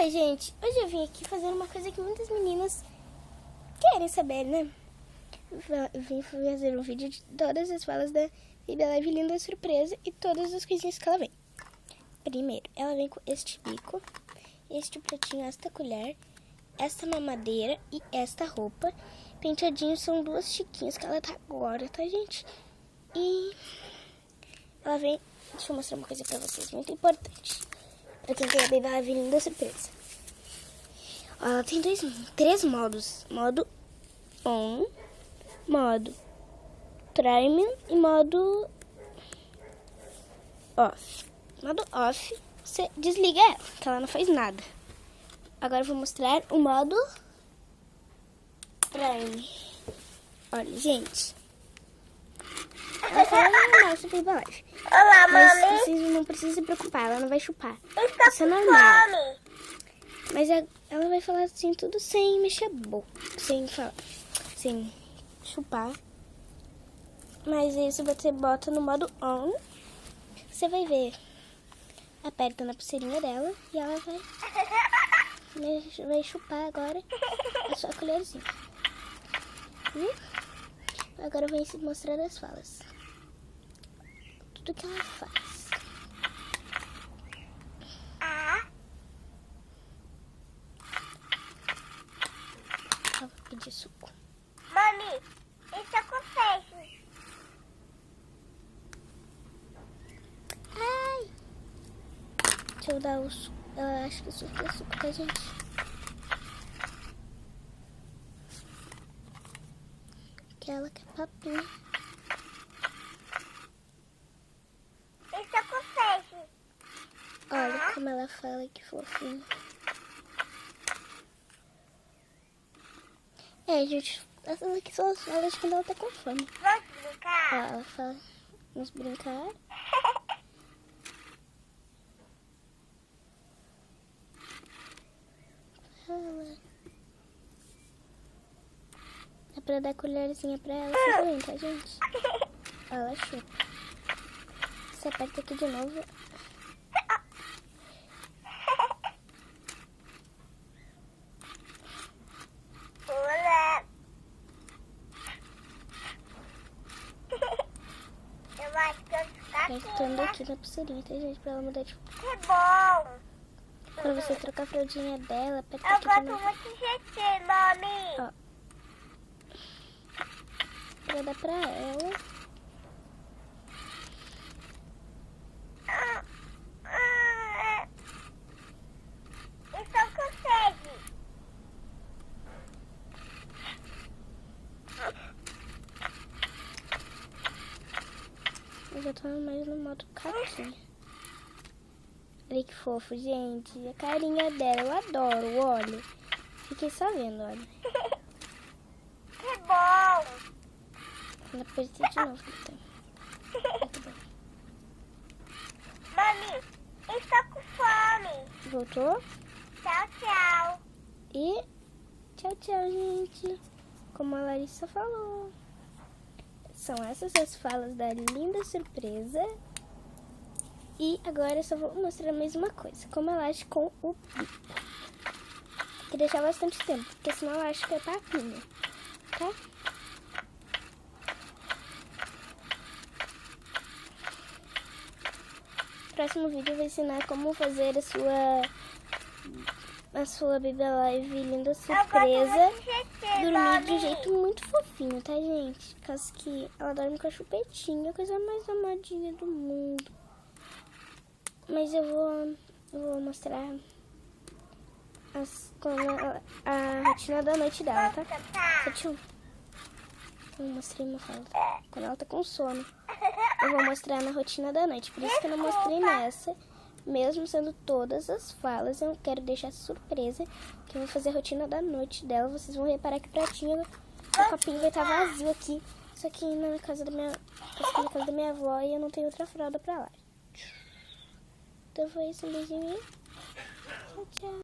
Oi, gente. Hoje eu vim aqui fazer uma coisa que muitas meninas querem saber, né? Eu vim fazer um vídeo de todas as falas da Baby Alive Linda Surpresa e todas as coisinhas que ela vem. Primeiro, ela vem com este bico, este pratinho, esta colher, esta mamadeira e esta roupa. Penteadinho são duas chiquinhas que ela tá agora, tá, gente? E ela vem... Deixa eu mostrar uma coisa pra vocês, muito importante. Pra quem tem a Baby Alive Linda Surpresa. Ó, ela tem três modos. Modo on, modo prime e modo off. Modo off, você desliga ela, que ela não faz nada. Agora eu vou mostrar o modo prime. Olha, gente. Ela fala normal sobre Baby Alive. Olá, Mas mami. vocês não precisam se preocupar, ela não vai chupar. Estou Isso é com normal. fome. Mas ela vai falar assim, tudo sem mexer a boca, sem falar, sem chupar. Mas aí se você bota no modo on, você vai ver. Aperta na pulseirinha dela e ela vai chupar agora a sua colherzinha. Agora eu vou mostrar as falas. Tudo que ela faz. Ela vai pedir suco. Mami, isso acontece. Ai! Deixa eu dar o suco. Ela acha que isso aqui é suco, tá, gente? Que ela quer papinha. Isso acontece. Olha como ela fala, que fofinho. É, gente, essas aqui são as falas quando ela tá com fome. Vamos Ó, brincar? ela fala, vamos brincar. Fala. É pra dar colherzinha pra ela, você vem, tá, gente? Ó, ela chupa. Você aperta aqui de novo. Olá. Eu acho que eu ficar Apertando aqui na pulseirinha, tá, gente? Pra ela mudar de... Que bom. Pra você trocar a fraldinha dela, aperta Eu aqui de gosto novo. muito de GT, mami. Ó. Pra dar pra ela. Isso consegue. Eu já tô mais no modo caquinha. Olha que fofo, gente. A carinha dela, eu adoro, olha. Fiquei só vendo, olha. Que bom. Vou apertar de novo. Então. Muito bom. Mami, estou com fome. Voltou? Tchau, tchau. E tchau, tchau, gente. Como a Larissa falou. São essas as falas da Linda Surpresa. E agora eu só vou mostrar mais uma coisa. Como ela age com o bico. Tem que deixar bastante tempo, porque senão ela acha que é papinha. Tá? Próximo vídeo eu vou ensinar como fazer a sua Baby Alive Linda Surpresa dormir de um jeito muito fofinho, tá, gente? Por causa que ela dorme com a chupetinha, a coisa mais amadinha do mundo. Mas eu vou mostrar a rotina da noite dela, tá? 7-1. Eu mostrei uma fala. Quando ela tá com sono. Eu vou mostrar na rotina da noite. Por isso que eu não mostrei nessa. Mesmo sendo todas as falas, eu quero deixar surpresa. Que eu vou fazer a rotina da noite dela. Vocês vão reparar que o pratinho, o copinho vai estar vazio aqui. Isso aqui na casa da minha avó e eu não tenho outra fralda pra lá. Então foi isso, um beijinho. Tchau, tchau.